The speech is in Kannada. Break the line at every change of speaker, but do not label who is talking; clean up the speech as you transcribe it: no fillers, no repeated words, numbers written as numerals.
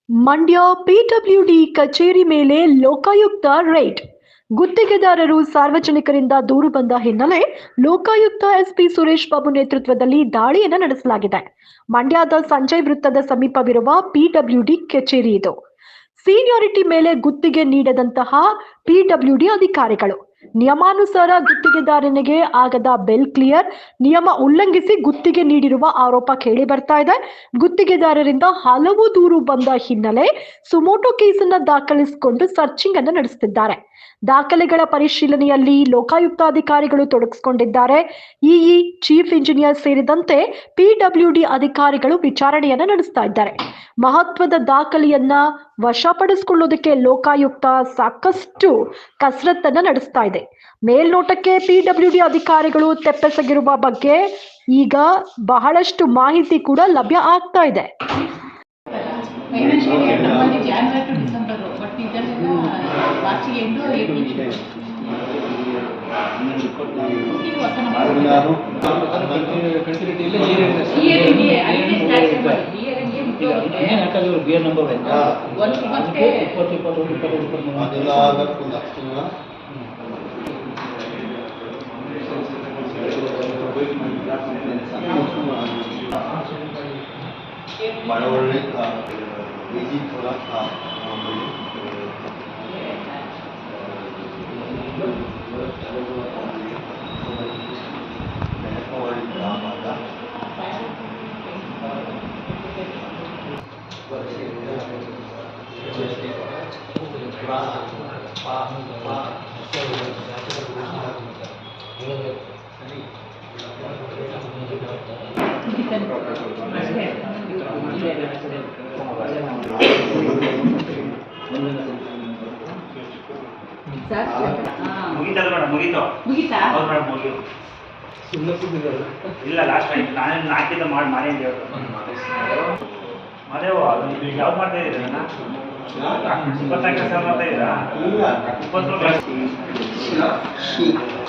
ಮಂಡ್ಯ ಪಿಡಬ್ಲ್ಯೂಡಿ ಕಚೇರಿ ಮೇಲೆ ಲೋಕಾಯುಕ್ತ ರೈಡ್. ಗುತ್ತಿಗೆದಾರರು ಸಾರ್ವಜನಿಕರಿಂದ ದೂರು ಬಂದ ಹಿನ್ನೆಲೆ ಲೋಕಾಯುಕ್ತ ಎಸ್ಪಿ ಸುರೇಶ್ ಬಾಬು ನೇತೃತ್ವದಲ್ಲಿ ದಾಳಿಯನ್ನು ನಡೆಸಲಾಗಿದೆ. ಮಂಡ್ಯದ ಸಂಜಯ್ ವೃತ್ತದ ಸಮೀಪವಿರುವ ಪಿಡಬ್ಲ್ಯೂಡಿ ಕಚೇರಿ ಇದು. ಸೀನಿಯಾರಿಟಿ ಮೇಲೆ ಗುತ್ತಿಗೆ ನೀಡದಂತಹ ಪಿಡಬ್ಲ್ಯೂಡಿ ಅಧಿಕಾರಿಗಳು ನಿಯಮಾನುಸಾರ ಗುತ್ತಿಗೆದಾರನಿಗೆ ಆಗದ ಬಿಲ್ ಕ್ಲಿಯರ್ ನಿಯಮ ಉಲ್ಲಂಘಿಸಿ ಗುತ್ತಿಗೆ ನೀಡಿರುವ ಆರೋಪ ಕೇಳಿ ಬರ್ತಾ ಇದೆ. ಗುತ್ತಿಗೆದಾರರಿಂದ ಹಲವು ದೂರು ಬಂದ ಹಿನ್ನೆಲೆ ಸುಮೋಟೋ ಕೇಸನ್ನು ದಾಖಲಿಸಿಕೊಂಡು ಸರ್ಚಿಂಗ್ ಅನ್ನು ನಡೆಸುತ್ತಿದ್ದಾರೆ. ದಾಖಲೆಗಳ ಪರಿಶೀಲನೆಯಲ್ಲಿ ಲೋಕಾಯುಕ್ತ ಅಧಿಕಾರಿಗಳು ತೊಡಗಿಸಿಕೊಂಡಿದ್ದಾರೆ. ಇಇ, ಚೀಫ್ ಇಂಜಿನಿಯರ್ ಸೇರಿದಂತೆ ಪಿಡಬ್ಲ್ಯೂಡಿ ಅಧಿಕಾರಿಗಳು ವಿಚಾರಣೆಯನ್ನ ನಡೆಸ್ತಾ ಇದ್ದಾರೆ. ಮಹತ್ವದ ದಾಖಲೆಯನ್ನ ವಶಪಡಿಸಿಕೊಳ್ಳುವುದಕ್ಕೆ ಲೋಕಾಯುಕ್ತ ಸಾಕಷ್ಟು ಕಸರತ್ತನ್ನ ನಡೆಸ್ತಾ ಇದೆ. ಮೇಲ್ನೋಟಕ್ಕೆ ಪಿಡಬ್ಲ್ಯೂಡಿ ಅಧಿಕಾರಿಗಳು ತೆಪ್ಪೆಸಗಿರುವ ಬಗ್ಗೆ ಈಗ ಬಹಳಷ್ಟು ಮಾಹಿತಿ ಕೂಡ ಲಭ್ಯ ಆಗ್ತಾ ಇದೆ.
ಇಲ್ಲ ಲಾಸ್ಟ್ ಟೈಮ್ ನಾನು ನಾಲ್ಕಿಂದ ಮಾಡಿ ಅಂತ ಹೇಳ್ತಾರೆ. ಮದೇವ ಯಾವ್ದು ಮಾಡ್ತಾ ಇದ್ದೀರಾ? 24 ಕೆಲಸ ಮಾಡ್ತಾ ಇದ್ದೀರಾ? 20